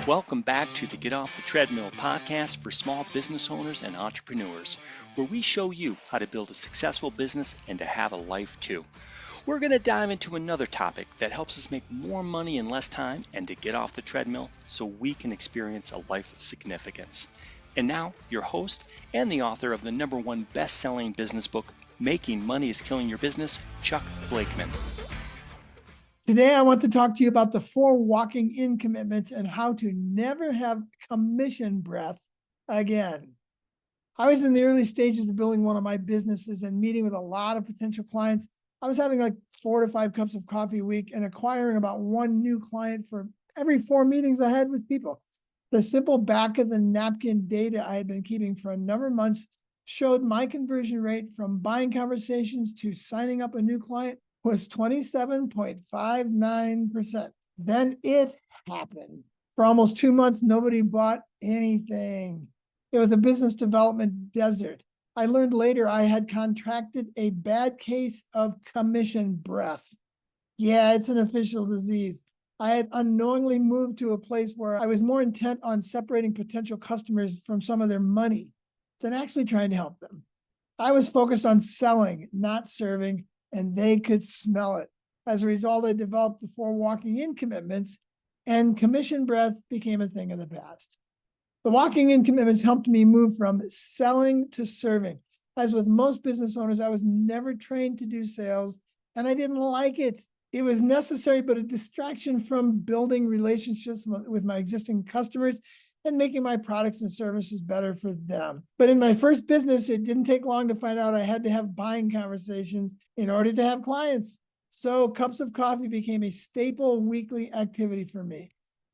Welcome back to the Get Off the Treadmill podcast for small business owners and entrepreneurs, where we show you how to build a successful business and to have a life too. We're going to dive into another topic that helps us make more money in less time and to get off the treadmill so we can experience a life of significance. And now, your host and the author of the #1 best-selling business book, Making Money is Killing Your Business, Chuck Blakeman. Today, I want to talk to you about the 4 walking in commitments and how to never have commission breath again. I was in the early stages of building one of my businesses and meeting with a lot of potential clients. I was having like 4 to 5 cups of coffee a week and acquiring about 1 new client for every 4 meetings I had with people. The simple back of the napkin data I had been keeping for a number of months showed my conversion rate from buying conversations to signing up a new client was 27.59%. Then it happened. For almost 2 months, nobody bought anything. It was a business development desert. I learned later I had contracted a bad case of commission breath. Yeah, it's an official disease. I had unknowingly moved to a place where I was more intent on separating potential customers from some of their money than actually trying to help them. I was focused on selling, not serving, and they could smell it. As a result, I developed the 4 walking in commitments, and commission breath became a thing of the past. The walking in commitments helped me move from selling to serving. As with most business owners, I was never trained to do sales, and I didn't like it. It was necessary, but a distraction from building relationships with my existing customers and making my products and services better for them. But in my first business, it didn't take long to find out I had to have buying conversations in order to have clients. So cups of coffee became a staple weekly activity for me.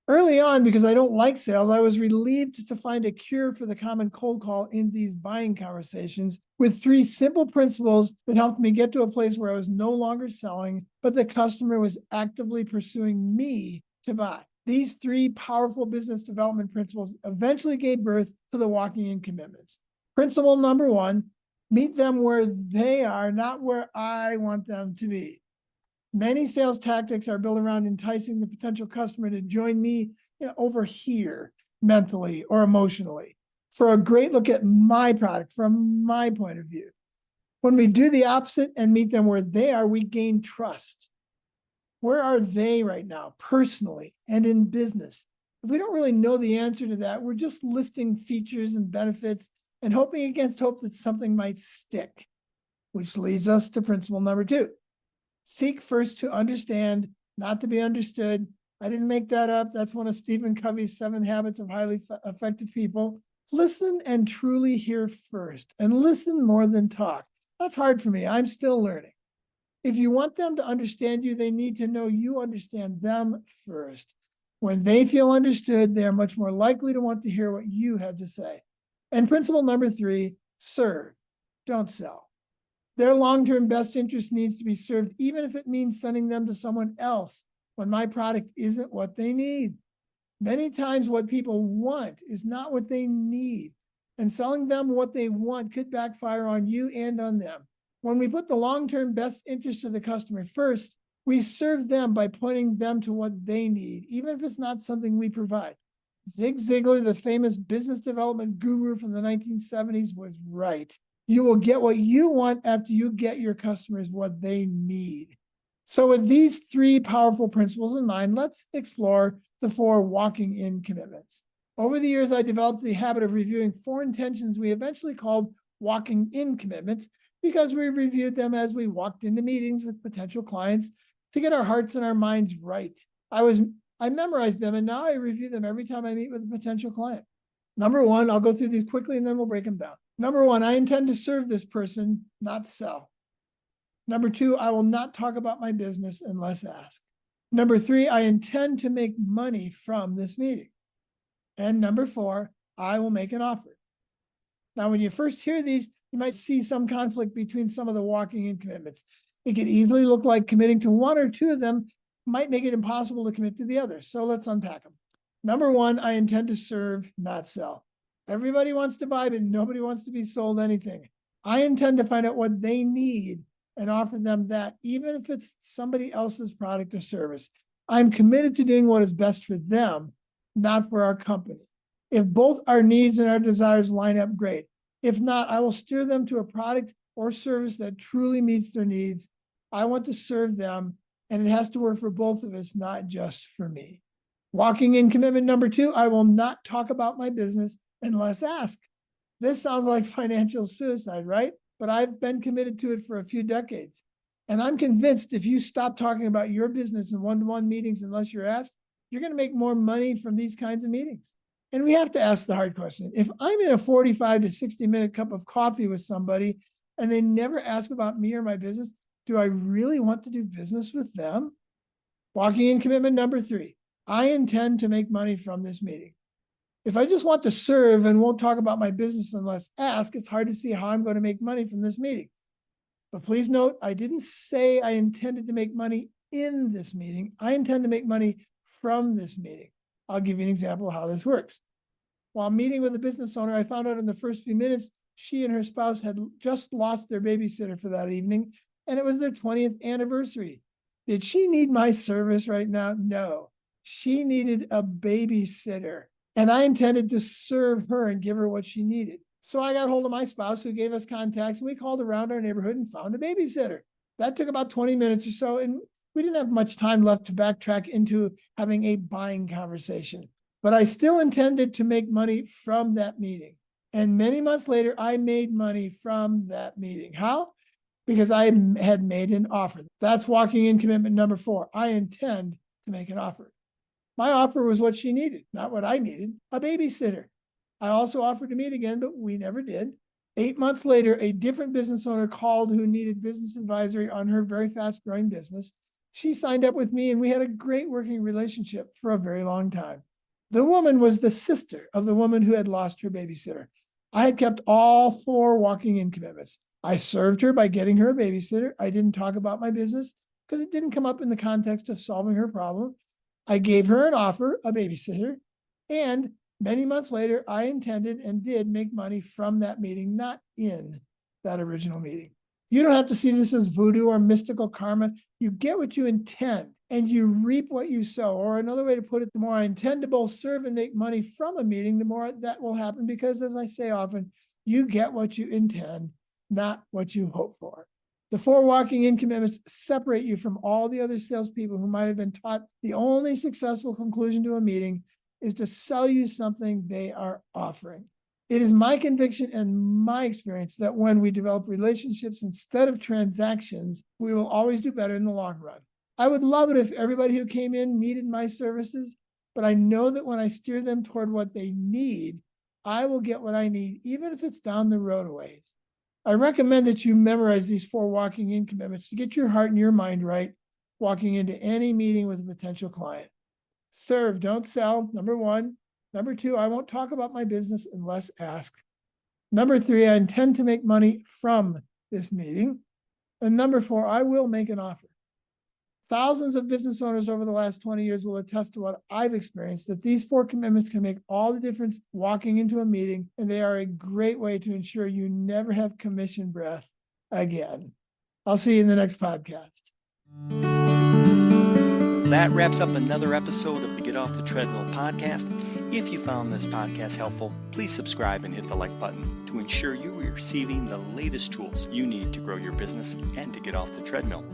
Early on, because I don't like sales, I was relieved to find a cure for the common cold call in these buying conversations with 3 simple principles that helped me get to a place where I was no longer selling, but the customer was actively pursuing me to buy. These 3 powerful business development principles eventually gave birth to the walking in commitments. Principle number 1, meet them where they are, not where I want them to be. Many sales tactics are built around enticing the potential customer to join me over here mentally or emotionally for a great look at my product from my point of view. When we do the opposite and meet them where they are, we gain trust. Where are they right now, personally and in business? If we don't really know the answer to that, we're just listing features and benefits and hoping against hope that something might stick, which leads us to principle number 2. Seek first to understand, not to be understood. I didn't make that up. That's one of Stephen Covey's 7 habits of highly effective people. Listen and truly hear first, and listen more than talk. That's hard for me. I'm still learning. If you want them to understand you, they need to know you understand them first. When they feel understood, they are much more likely to want to hear what you have to say. And principle number 3, serve, don't sell. Their long-term best interest needs to be served, even if it means sending them to someone else when my product isn't what they need. Many times what people want is not what they need, and selling them what they want could backfire on you and on them. When we put the long-term best interest of the customer first, we serve them by pointing them to what they need, even if it's not something we provide. Zig Ziglar, the famous business development guru from the 1970s, was right. You will get what you want after you get your customers what they need. So with these 3 powerful principles in mind, let's explore the 4 walking in commitments. Over the years, I developed the habit of reviewing 4 intentions we eventually called walking in commitments, because we reviewed them as we walked into meetings with potential clients to get our hearts and our minds right. I memorized them, and now I review them every time I meet with a potential client. Number 1, I'll go through these quickly and then we'll break them down. Number 1, I intend to serve this person, not sell. Number 2, I will not talk about my business unless asked. Number 3, I intend to make money from this meeting. And number 4, I will make an offer. Now, when you first hear these, you might see some conflict between some of the walking in commitments. It could easily look like committing to 1 or 2 of them might make it impossible to commit to the others. So let's unpack them. Number 1, I intend to serve, not sell. Everybody wants to buy, but nobody wants to be sold anything. I intend to find out what they need and offer them that, even if it's somebody else's product or service. I'm committed to doing what is best for them, not for our company. If both our needs and our desires line up, great. If not, I will steer them to a product or service that truly meets their needs. I want to serve them, and it has to work for both of us, not just for me. Walking in commitment number 2, I will not talk about my business unless asked. This sounds like financial suicide, right? But I've been committed to it for a few decades. And I'm convinced if you stop talking about your business in one-to-one meetings unless you're asked, you're going to make more money from these kinds of meetings. And we have to ask the hard question. If I'm in a 45 to 60-minute cup of coffee with somebody and they never ask about me or my business, do I really want to do business with them? Walking in commitment number 3, I intend to make money from this meeting. If I just want to serve and won't talk about my business unless asked, it's hard to see how I'm going to make money from this meeting. But please note, I didn't say I intended to make money in this meeting. I intend to make money from this meeting. I'll give you an example of how this works. While meeting with a business owner, I found out in the first few minutes, she and her spouse had just lost their babysitter for that evening, and it was their 20th anniversary. Did she need my service right now? No. She needed a babysitter, and I intended to serve her and give her what she needed. So I got hold of my spouse, who gave us contacts, and we called around our neighborhood and found a babysitter. That took about 20 minutes or so, and we didn't have much time left to backtrack into having a buying conversation. But I still intended to make money from that meeting. And many months later, I made money from that meeting. How? Because I had made an offer. That's walking in commitment number 4. I intend to make an offer. My offer was what she needed, not what I needed, a babysitter. I also offered to meet again, but we never did. 8 months later, a different business owner called who needed business advisory on her very fast growing business. She signed up with me and we had a great working relationship for a very long time. The woman was the sister of the woman who had lost her babysitter. I had kept all 4 walking in commitments. I served her by getting her a babysitter. I didn't talk about my business because it didn't come up in the context of solving her problem. I gave her an offer, a babysitter, and many months later, I intended and did make money from that meeting, not in that original meeting. You don't have to see this as voodoo or mystical karma. You get what you intend and you reap what you sow. Or another way to put it, the more I intend to both serve and make money from a meeting, the more that will happen because, as I say often, you get what you intend, not what you hope for. The 4 walking in commitments separate you from all the other salespeople who might have been taught the only successful conclusion to a meeting is to sell you something they are offering. It is my conviction and my experience that when we develop relationships instead of transactions, we will always do better in the long run. I would love it if everybody who came in needed my services, but I know that when I steer them toward what they need, I will get what I need, even if it's down the road a ways. I recommend that you memorize these 4 walking in commitments to get your heart and your mind right, walking into any meeting with a potential client. Serve, don't sell, number 1. Number 2, I won't talk about my business unless asked. Number 3, I intend to make money from this meeting. And number 4, I will make an offer. Thousands of business owners over the last 20 years will attest to what I've experienced, that these 4 commitments can make all the difference walking into a meeting, and they are a great way to ensure you never have commission breath again. I'll see you in the next podcast. That wraps up another episode of the Get Off the Treadmill podcast. If you found this podcast helpful, please subscribe and hit the like button to ensure you are receiving the latest tools you need to grow your business and to get off the treadmill.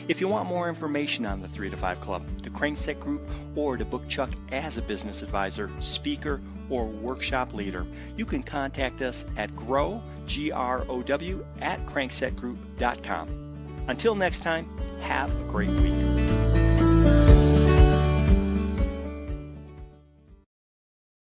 If you want more information on the 3 to 5 Club, the Crankset Group, or to book Chuck as a business advisor, speaker, or workshop leader, you can contact us at grow@cranksetgroup.com. Until next time, have a great week.